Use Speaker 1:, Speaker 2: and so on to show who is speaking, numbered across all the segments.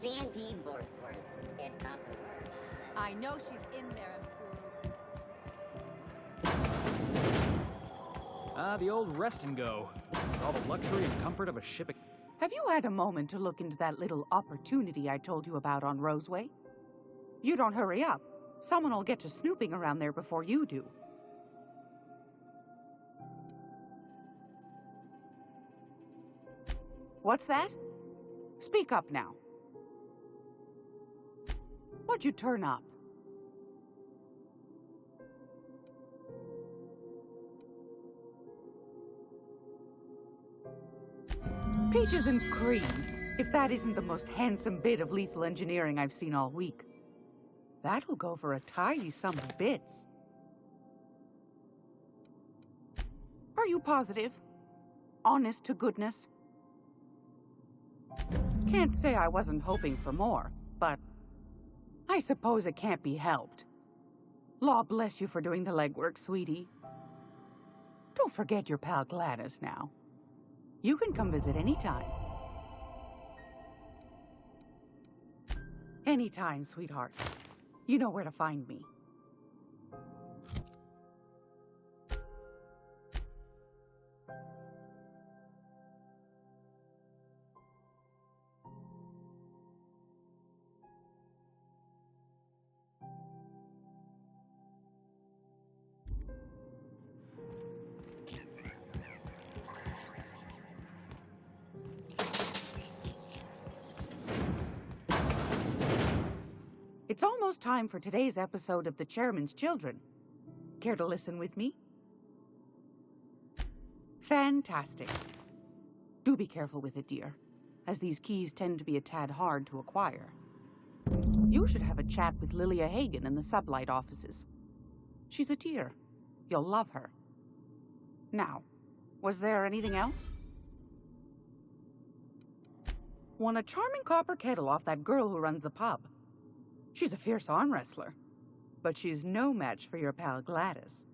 Speaker 1: C&D Borthworth. It's not the word.
Speaker 2: I know she's in there.
Speaker 3: The old rest and go. With all the luxury and comfort of a ship.
Speaker 4: Have you had a moment to look into that little opportunity I told you about on Roseway? You don't hurry up. Someone will get to snooping around there before you do. What's that? Speak up now. What'd you turn up? Peaches and cream, if that isn't the most handsome bit of lethal engineering I've seen all week. That'll go for a tidy sum of bits. Are you positive? Honest to goodness? Can't say I wasn't hoping for more, but I suppose it can't be helped. Law bless you for doing the legwork, sweetie. Don't forget your pal Gladys now. You can come visit anytime. Anytime, sweetheart. You know where to find me. It's almost time for today's episode of The Chairman's Children. Care to listen with me? Fantastic. Do be careful with it, dear, as these keys tend to be a tad hard to acquire. You should have a chat with Lilia Hagen in the Sublight offices. She's a dear. You'll love her. Now, was there anything else? Won a charming copper kettle off that girl who runs the pub. She's a fierce arm wrestler, but she's no match for your pal Gladys.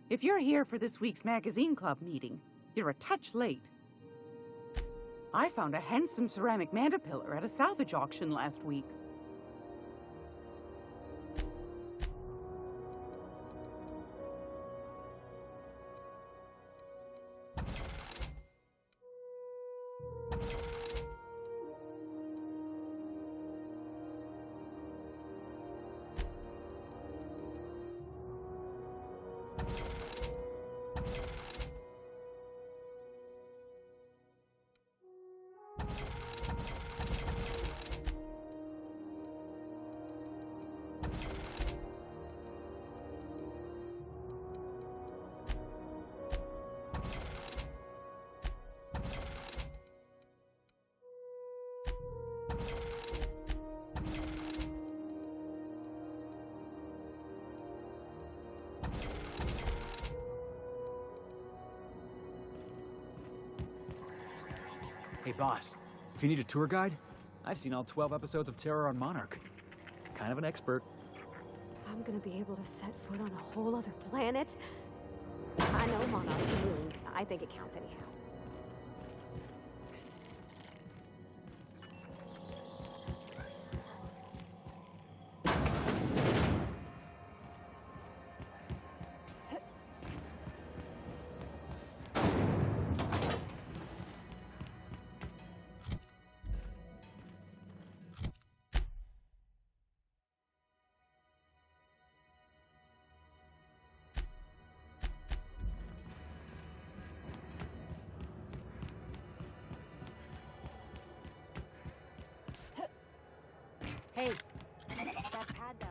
Speaker 4: If you're here for this week's magazine club meeting, you're a touch late. I found a handsome ceramic mandapillar at a salvage auction last week.
Speaker 3: Hey, boss. If you need a tour guide, I've seen all 12 episodes of Terror on Monarch. Kind of an expert.
Speaker 5: I'm gonna be able to set foot on a whole other planet? I know Monarch's a moon. I think it counts anyhow.
Speaker 2: Hey, that pad down.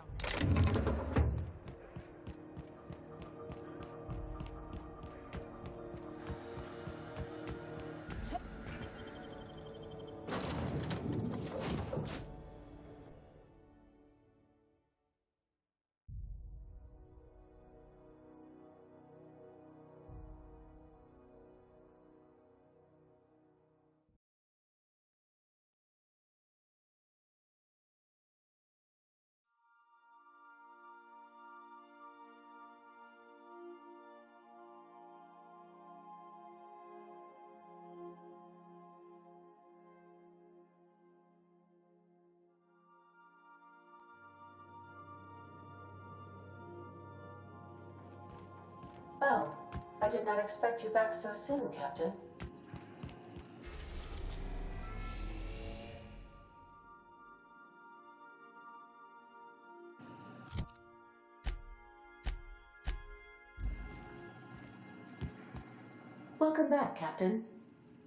Speaker 6: Well, I did not expect you back so soon, Captain. Welcome back, Captain.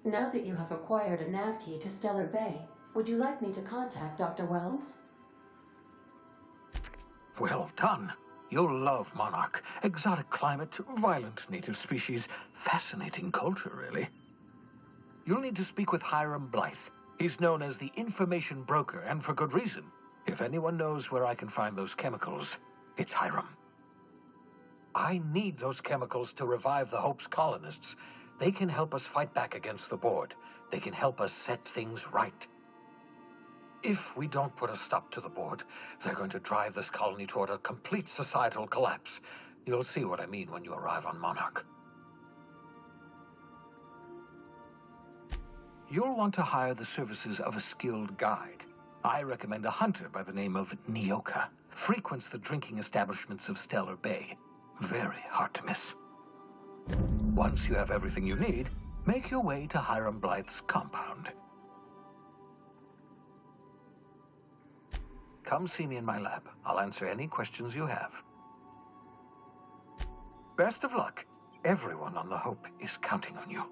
Speaker 6: Now that you have acquired a nav key to Stellar Bay, would you like me to contact Dr. Wells?
Speaker 7: Well done. You'll love Monarch. Exotic climate, violent native species, fascinating culture, really. You'll need to speak with Hiram Blythe. He's known as the information broker, and for good reason. If anyone knows where I can find those chemicals, it's Hiram. I need those chemicals to revive the Hope's colonists. They can help us fight back against the Board. They can help us set things right. If we don't put a stop to the Board, they're going to drive this colony toward a complete societal collapse. You'll see what I mean when you arrive on Monarch. You'll want to hire the services of a skilled guide. I recommend a hunter by the name of Nyoka. Frequents the drinking establishments of Stellar Bay. Very hard to miss. Once you have everything you need, make your way to Hiram Blythe's compound. Come see me in my lab. I'll answer any questions you have. Best of luck. Everyone on the Hope is counting on you.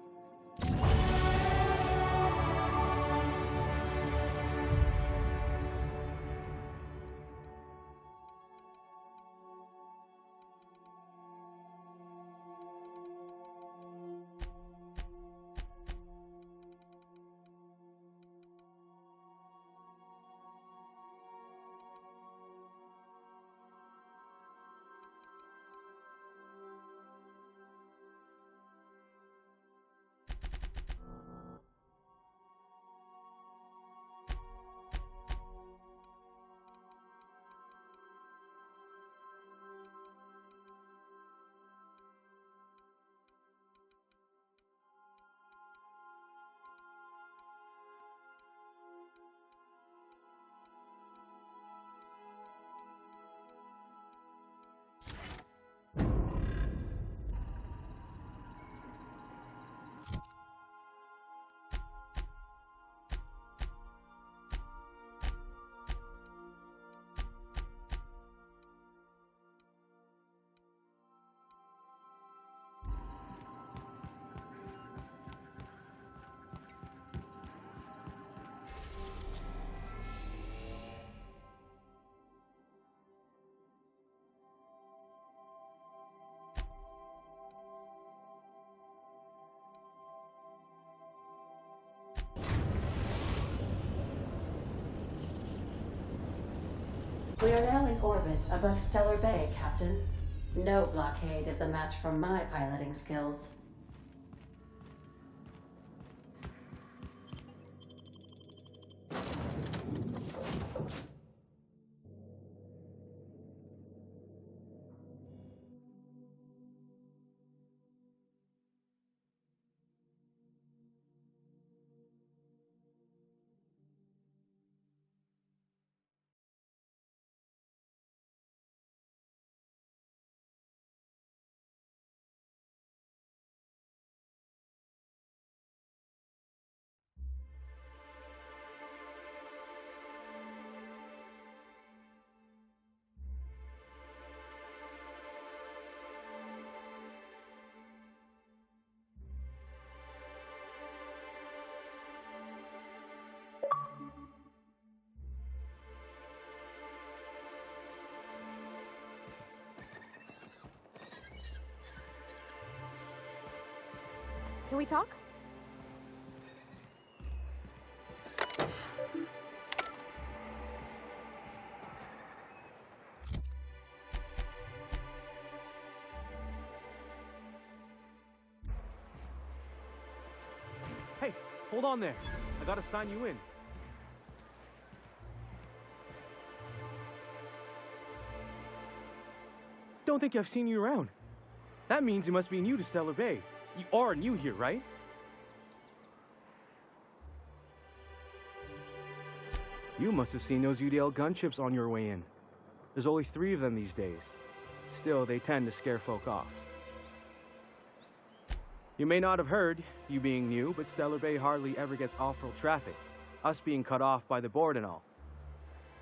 Speaker 6: We are now in orbit above Stellar Bay, Captain. No blockade is a match for my piloting skills.
Speaker 5: Can we talk?
Speaker 8: Hey, hold on there. I gotta sign you in. Don't think I've seen you around. That means you must be new to Stellar Bay. You are new here, right? You must have seen those UDL gunships on your way in. There's only 3 of them these days. Still, they tend to scare folk off. You may not have heard, you being new, but Stellar Bay hardly ever gets off-road traffic, us being cut off by the board and all.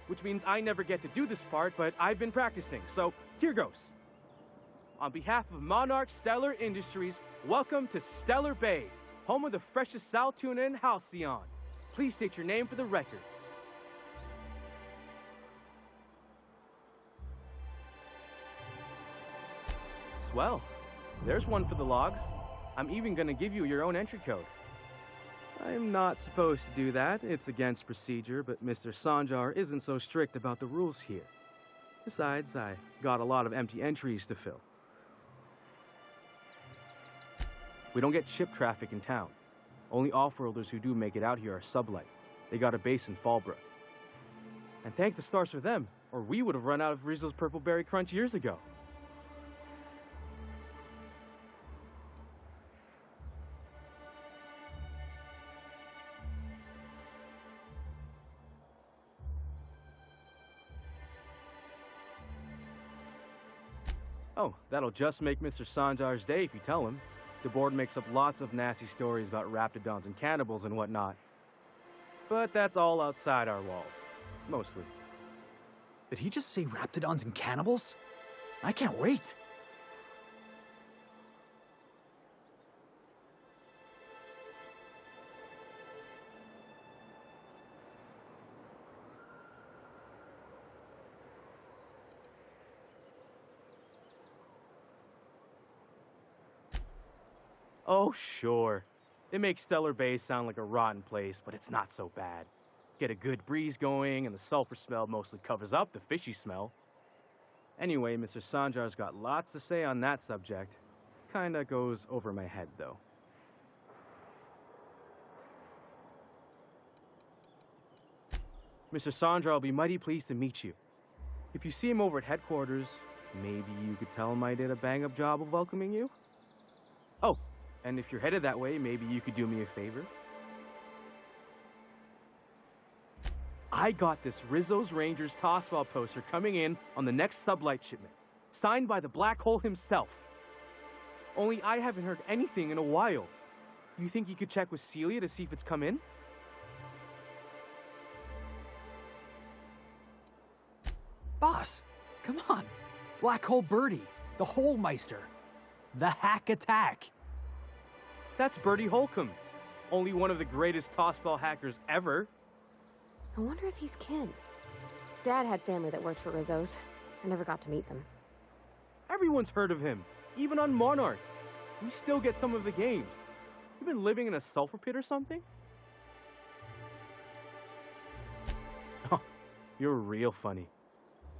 Speaker 8: Which means I never get to do this part, but I've been practicing, so here goes. On behalf of Monarch Stellar Industries, welcome to Stellar Bay, home of the freshest sal tuna in Halcyon. Please state your name for the records. Swell. There's one for the logs. I'm even gonna give you your own entry code. I'm not supposed to do that. It's against procedure, but Mr. Sanjar isn't so strict about the rules here. Besides, I got a lot of empty entries to fill. We don't get ship traffic in town. Only off-worlders who do make it out here are sublight. They got a base in Fallbrook. And thank the stars for them, or we would have run out of Rizzo's Purple Berry Crunch years ago. Oh, that'll just make Mr. Sanjar's day if you tell him. The board makes up lots of nasty stories about raptidons and cannibals and whatnot. But that's all outside our walls. Mostly.
Speaker 3: Did he just say raptidons and cannibals? I can't wait.
Speaker 8: Oh, sure. It makes Stellar Bay sound like a rotten place, but it's not so bad. Get a good breeze going, and the sulfur smell mostly covers up the fishy smell. Anyway, Mr. Sanjar's got lots to say on that subject. Kinda goes over my head, though. Mr. Sanjar will be mighty pleased to meet you. If you see him over at headquarters, maybe you could tell him I did a bang-up job of welcoming you? Oh, and if you're headed that way, maybe you could do me a favor. I got this Rizzo's Rangers tossball poster coming in on the next sublight shipment, signed by the Black Hole himself. Only I haven't heard anything in a while. You think you could check with Celia to see if it's come in?
Speaker 3: Boss, come on. Black Hole Birdie, the Hole Meister, the Hack Attack.
Speaker 8: That's Bertie Holcomb, only one of the greatest tossball hackers ever.
Speaker 5: I wonder if he's kin. Dad had family that worked for Rizzo's. I never got to meet them.
Speaker 8: Everyone's heard of him, even on Monarch. We still get some of the games. You been living in a sulfur pit or something? Oh, you're real funny.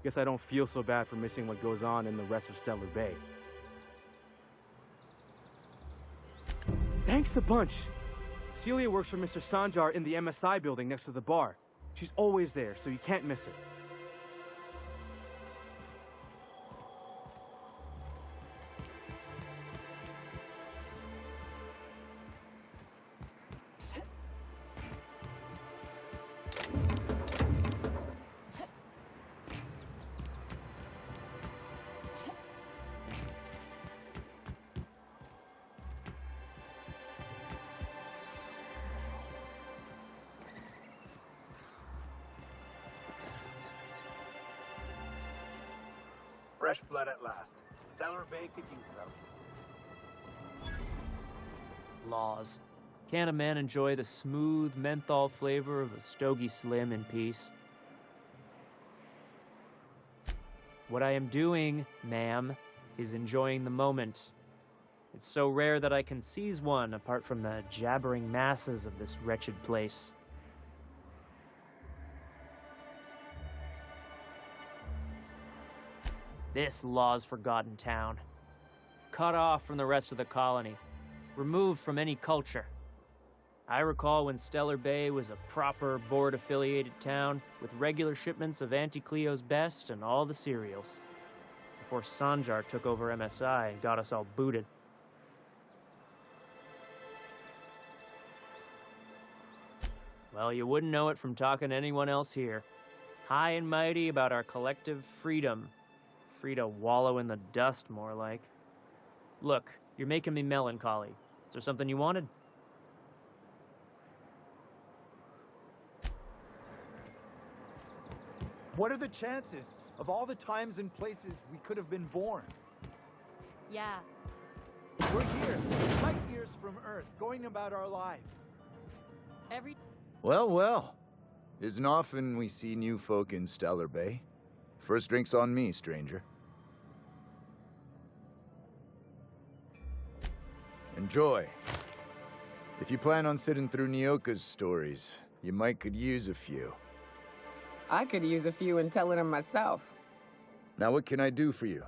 Speaker 8: Guess I don't feel so bad for missing what goes on in the rest of Stellar Bay. Thanks a bunch. Celia works for Mr. Sanjar in the MSI building next to the bar. She's always there, so you can't miss her.
Speaker 9: Fresh blood at last. Stellar Bay could use some.
Speaker 10: Laws. Can a man enjoy the smooth menthol flavor of a Stogie Slim in peace? What I am doing, ma'am, is enjoying the moment. It's so rare that I can seize one apart from the jabbering masses of this wretched place. This law's forgotten town. Cut off from the rest of the colony. Removed from any culture. I recall when Stellar Bay was a proper board-affiliated town with regular shipments of Auntie Cleo's best and all the cereals. Before Sanjar took over MSI and got us all booted. Well, you wouldn't know it from talking to anyone else here. High and mighty about our collective freedom. Free to wallow in the dust, more like. Look, you're making me melancholy. Is there something you wanted?
Speaker 11: What are the chances of all the times and places we could have been born?
Speaker 2: Yeah.
Speaker 11: We're here, light years from Earth, going about our lives.
Speaker 12: Well, well. Isn't often we see new folk in Stellar Bay. First drink's on me, stranger. Enjoy. If you plan on sitting through Nyoka's stories, you might could use a few.
Speaker 13: I could use a few and telling them myself.
Speaker 12: Now what can I do for you?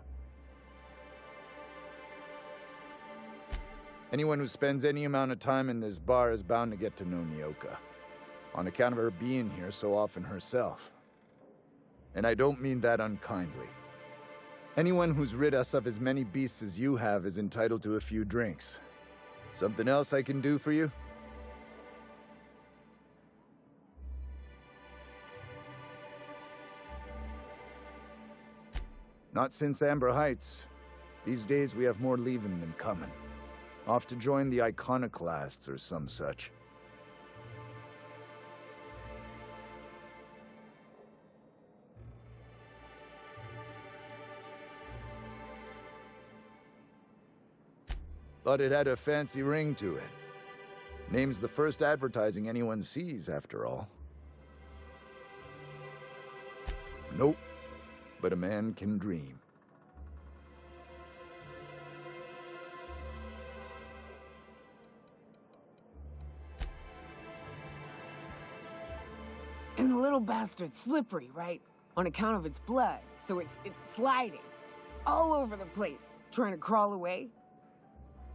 Speaker 12: Anyone who spends any amount of time in this bar is bound to get to know Nyoka, on account of her being here so often herself. And I don't mean that unkindly. Anyone who's rid us of as many beasts as you have is entitled to a few drinks. Something else I can do for you? Not since Amber Heights. These days we have more leaving than coming. Off to join the Iconoclasts or some such. Thought it had a fancy ring to it. Name's the first advertising anyone sees, after all. Nope. But a man can dream.
Speaker 13: And the little bastard's slippery, right? On account of its blood, so it's sliding. All over the place, trying to crawl away.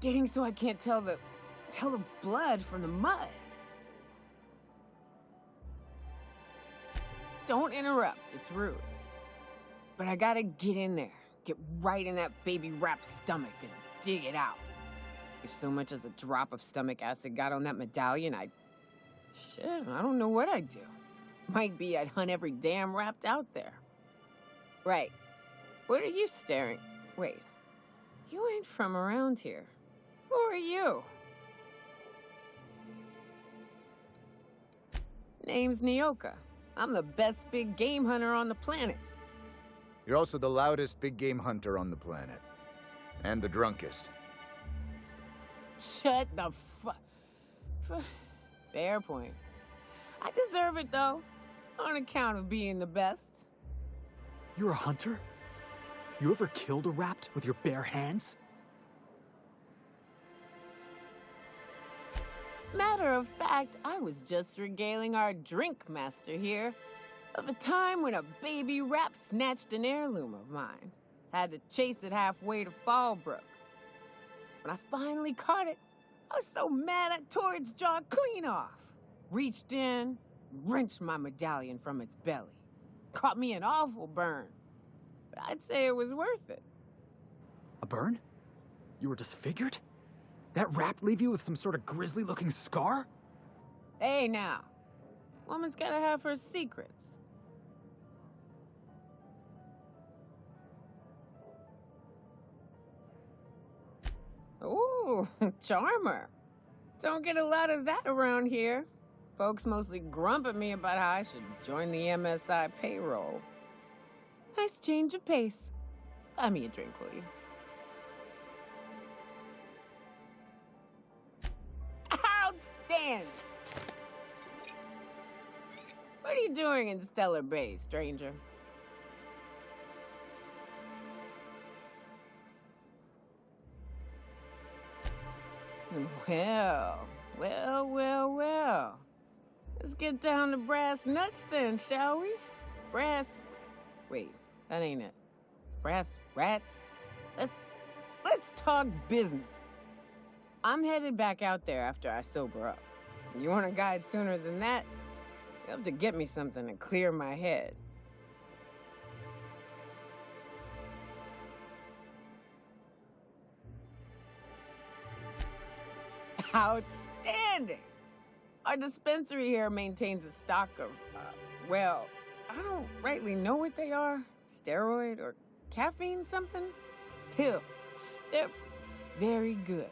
Speaker 13: Getting so I can't tell the blood from the mud. Don't interrupt, it's rude. But I gotta get in there, get right in that baby rap's stomach and dig it out. If so much as a drop of stomach acid got on that medallion, shit, I don't know what I'd do. Might be I'd hunt every damn wrapped out there. Right. What are you staring? Wait. You ain't from around here. Who are you? Name's Nyoka. I'm the best big game hunter on the planet.
Speaker 12: You're also the loudest big game hunter on the planet. And the drunkest.
Speaker 13: Shut the Fair point. I deserve it, though. On account of being the best.
Speaker 3: You're a hunter? You ever killed a rapt with your bare hands?
Speaker 13: Matter of fact, I was just regaling our drink master here of a time when a baby rap snatched an heirloom of mine. Had to chase it halfway to Fallbrook. When I finally caught it, I was so mad I tore its jaw clean off. Reached in, wrenched my medallion from its belly. Caught me an awful burn. But I'd say it was worth it.
Speaker 3: A burn? You were disfigured? That rapt leave you with some sort of grisly-looking scar?
Speaker 13: Hey, now. Woman's gotta have her secrets. Ooh, charmer. Don't get a lot of that around here. Folks mostly grump at me about how I should join the MSI payroll. Nice change of pace. Buy me a drink, will you? Outstanding! What are you doing in Stellar Bay, stranger? Well. Let's get down to brass nuts then, shall we? Wait, that ain't it. Brass rats? Let's talk business. I'm headed back out there after I sober up. You want a guide sooner than that? You'll have to get me something to clear my head. Outstanding! Our dispensary here maintains a stock of, well, I don't rightly know what they are. Steroid or caffeine somethings? Pills. They're very good.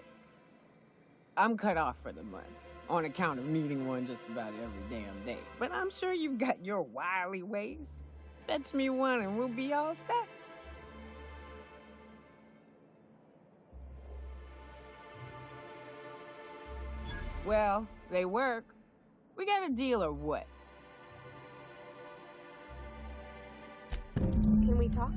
Speaker 13: I'm cut off for the month, on account of needing one just about every damn day. But I'm sure you've got your wily ways. Fetch me one and we'll be all set. Well, they work. We got a deal or what?
Speaker 5: Can we talk?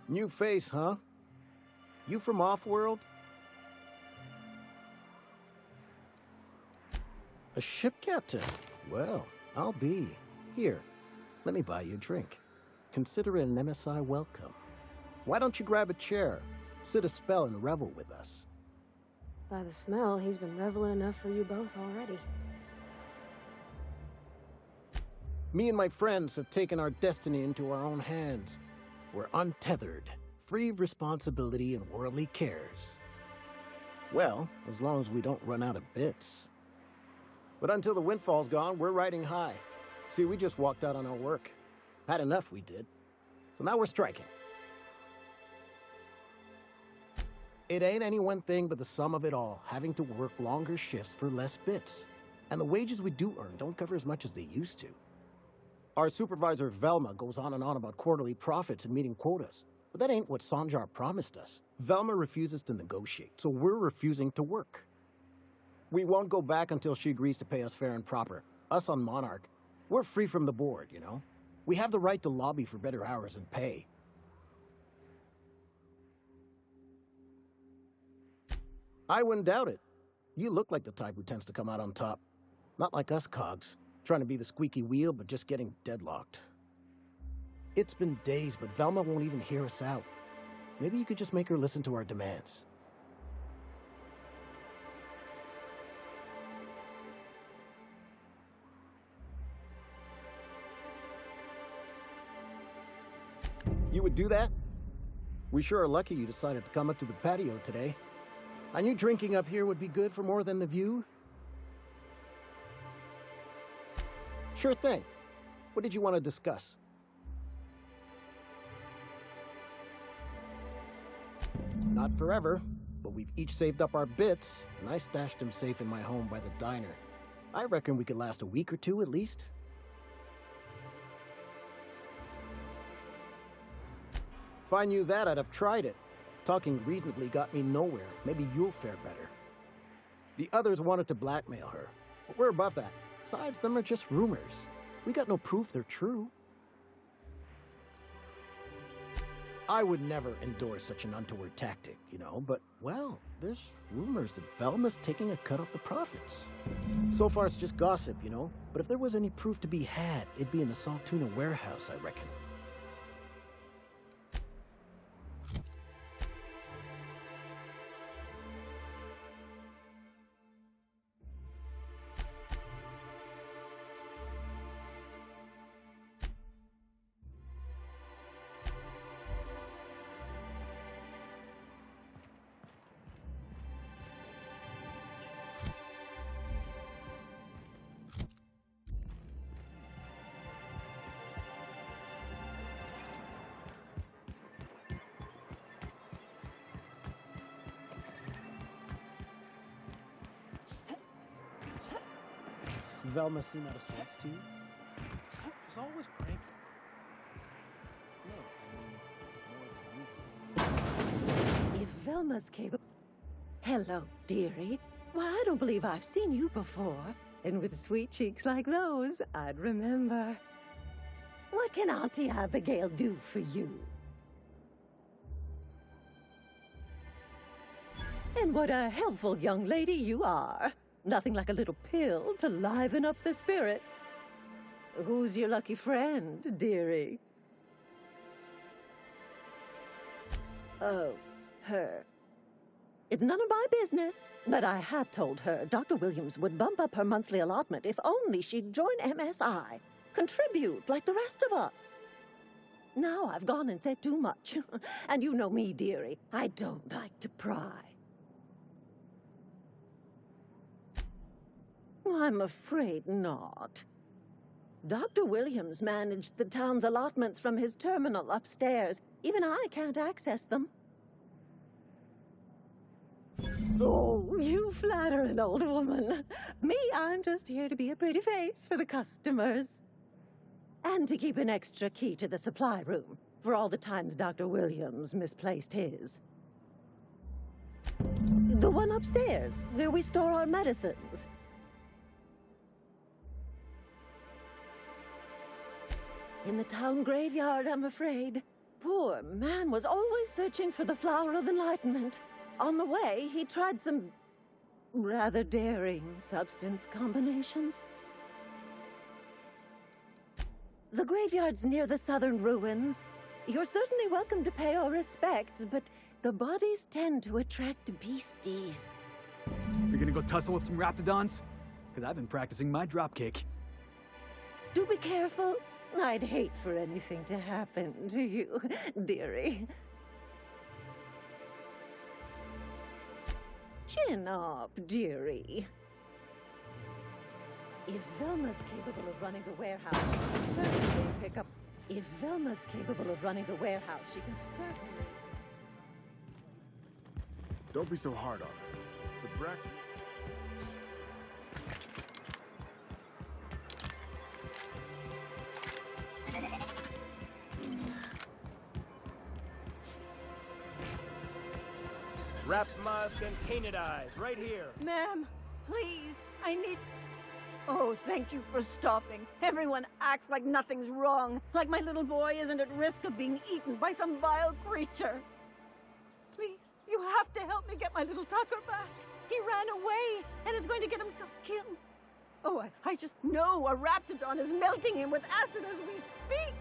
Speaker 14: New face, huh? You from Off-World? A ship captain? Well, I'll be. Here, let me buy you a drink. Consider it an MSI welcome. Why don't you grab a chair, sit a spell and revel with us?
Speaker 5: By the smell, he's been reveling enough for you both already.
Speaker 14: Me and my friends have taken our destiny into our own hands. We're untethered, free of responsibility and worldly cares. Well, as long as we don't run out of bits. But until the windfall's gone, we're riding high. See, we just walked out on our work. Had enough, we did. So now we're striking. It ain't any one thing but the sum of it all, having to work longer shifts for less bits. And the wages we do earn don't cover as much as they used to. Our supervisor, Velma, goes on and on about quarterly profits and meeting quotas. But that ain't what Sanjar promised us. Velma refuses to negotiate, so we're refusing to work. We won't go back until she agrees to pay us fair and proper. Us on Monarch, we're free from the board, you know? We have the right to lobby for better hours and pay. I wouldn't doubt it. You look like the type who tends to come out on top. Not like us cogs, trying to be the squeaky wheel but just getting deadlocked. It's been days, but Velma won't even hear us out. Maybe you could just make her listen to our demands. You would do that? We sure are lucky you decided to come up to the patio today. I knew drinking up here would be good for more than the view. Sure thing. What did you want to discuss? Not forever, but we've each saved up our bits, and I stashed them safe in my home by the diner. I reckon we could last a week or two at least. If I knew that, I'd have tried it. Talking reasonably got me nowhere. Maybe you'll fare better. The others wanted to blackmail her, but we're above that. Besides, them are just rumors. We got no proof they're true. I would never endorse such an untoward tactic, you know, but, well, there's rumors that Velma's taking a cut off the profits. So far, it's just gossip, you know, but if there was any proof to be had, it'd be in the Saltuna warehouse, I reckon. Velma seem out of sorts to you?
Speaker 11: She's always cranky.
Speaker 14: No, more than
Speaker 15: If Velma's capable... Hello, dearie. Why, I don't believe I've seen you before. And with sweet cheeks like those, I'd remember. What can Auntie Abigail do for you? And what a helpful young lady you are. Nothing like a little pill to liven up the spirits. Who's your lucky friend, dearie? Oh, her. It's none of my business, but I have told her Dr. Williams would bump up her monthly allotment if only she'd join MSI. Contribute like the rest of us. Now I've gone and said too much. And you know me, dearie. I don't like to pry. I'm afraid not. Dr. Williams managed the town's allotments from his terminal upstairs. Even I can't access them. Oh, you flatter an old woman. Me, I'm just here to be a pretty face for the customers. And to keep an extra key to the supply room for all the times Dr. Williams misplaced his. The one upstairs, where we store our medicines. In the town graveyard, I'm afraid. Poor man was always searching for the Flower of Enlightenment. On the way, he tried some rather daring substance combinations. The graveyard's near the southern ruins. You're certainly welcome to pay your respects, but the bodies tend to attract beasties.
Speaker 3: You're gonna go tussle with some raptidons? Because I've been practicing my dropkick.
Speaker 15: Do be careful. I'd hate for anything to happen to you, dearie. Chin up, dearie. If Velma's capable of running the warehouse, she can certainly pick up... If Velma's capable of running the warehouse, she can certainly...
Speaker 16: Don't be so hard on her. The Braxton...
Speaker 11: Wrapped mask and painted eyes, right here.
Speaker 17: Ma'am, please, I need... Oh, thank you for stopping. Everyone acts like nothing's wrong, like my little boy isn't at risk of being eaten by some vile creature. Please, you have to help me get my little Tucker back. He ran away and is going to get himself killed. Oh, I just know a raptidon is melting him with acid as we speak.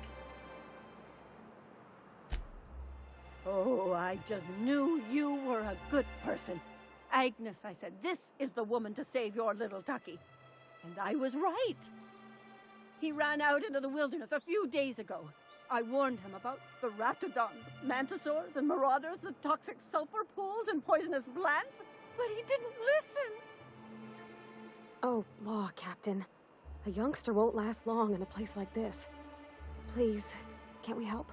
Speaker 17: Oh, I just knew you were a good person. Agnes, I said, this is the woman to save your little Tucky. And I was right. He ran out into the wilderness a few days ago. I warned him about the raptidons, mantisaurs, and marauders, the toxic sulfur pools, and poisonous plants, but he didn't listen.
Speaker 5: Oh, law, Captain. A youngster won't last long in a place like this. Please, can't we help?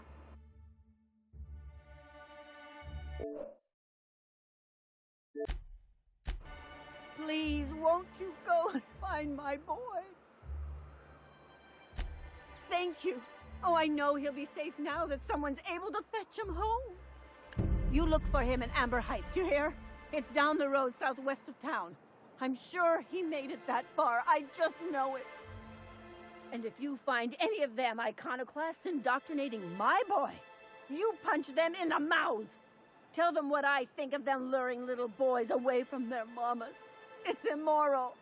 Speaker 17: Please, won't you go and find my boy? Thank you. Oh, I know he'll be safe now that someone's able to fetch him home. You look for him in Amber Heights, you hear? It's down the road southwest of town. I'm sure he made it that far. I just know it. And if you find any of them iconoclasts indoctrinating my boy, you punch them in the mouths. Tell them what I think of them luring little boys away from their mamas. It's immoral.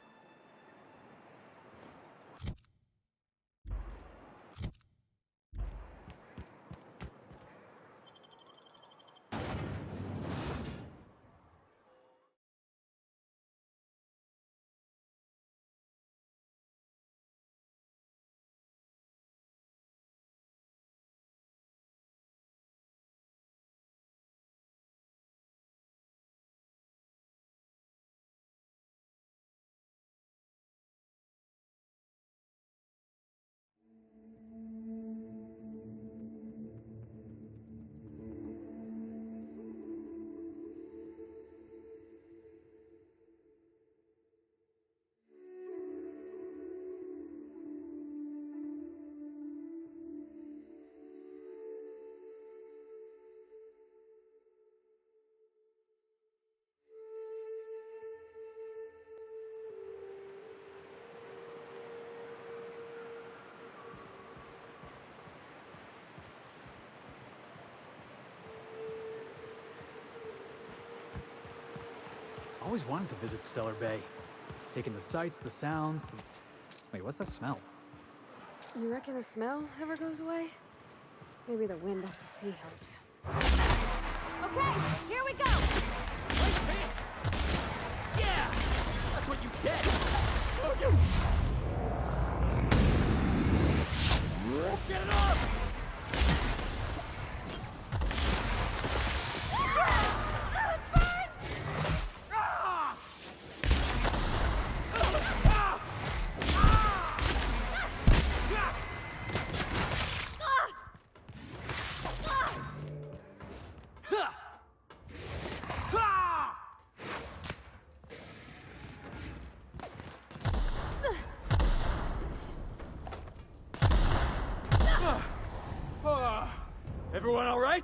Speaker 3: Always wanted to visit Stellar Bay. Taking the sights, the sounds, Wait, what's that smell?
Speaker 5: You reckon the smell ever goes away? Maybe the wind off the sea helps.
Speaker 17: Okay, here we go!
Speaker 10: Nice pants! Yeah! That's what you get! Oh, you! Get it off!
Speaker 8: Everyone all right?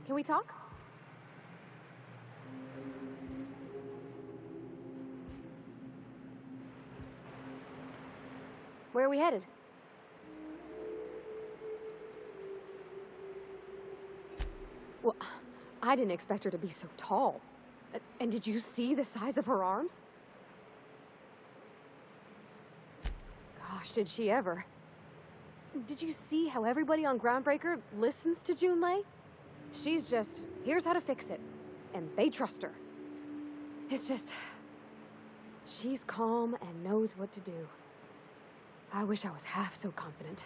Speaker 5: Can we talk? Where are we headed? Well, I didn't expect her to be so tall. And did you see the size of her arms? Gosh, did she ever. Did you see how everybody on Groundbreaker listens to Junlei? She's just, here's how to fix it. And they trust her. It's just, she's calm and knows what to do. I wish I was half so confident.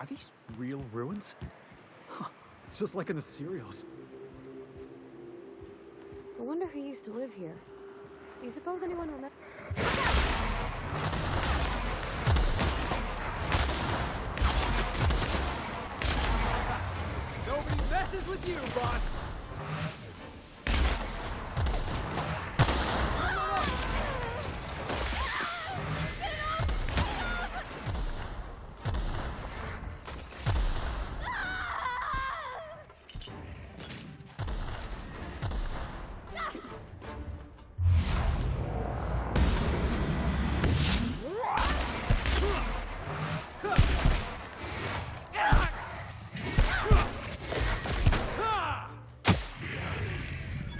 Speaker 3: Are these real ruins? Huh, it's just like in the serials.
Speaker 5: I wonder who used to live here. Do you suppose anyone remembers?
Speaker 8: Nobody messes with you, boss!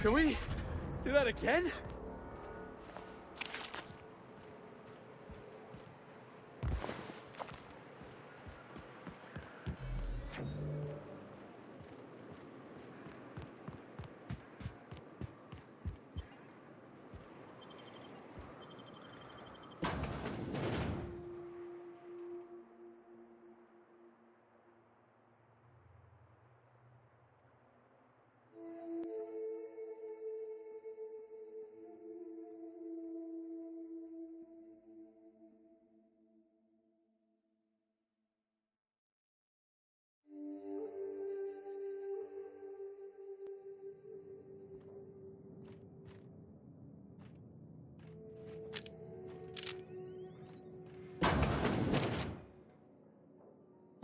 Speaker 8: Can we do that again?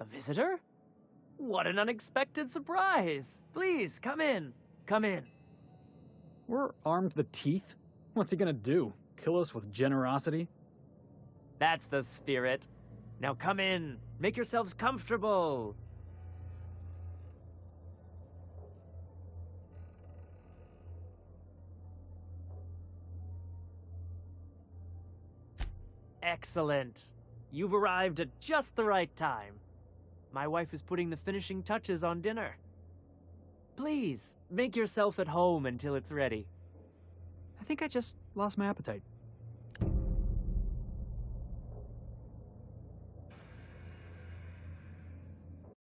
Speaker 10: A visitor? What an unexpected surprise! Please, come in. Come in.
Speaker 3: We're armed to the teeth. What's he gonna do? Kill us with generosity?
Speaker 10: That's the spirit. Now come in. Make yourselves comfortable. Excellent. You've arrived at just the right time. My wife is putting the finishing touches on dinner. Please, make yourself at home until it's ready.
Speaker 3: I think I just lost my appetite.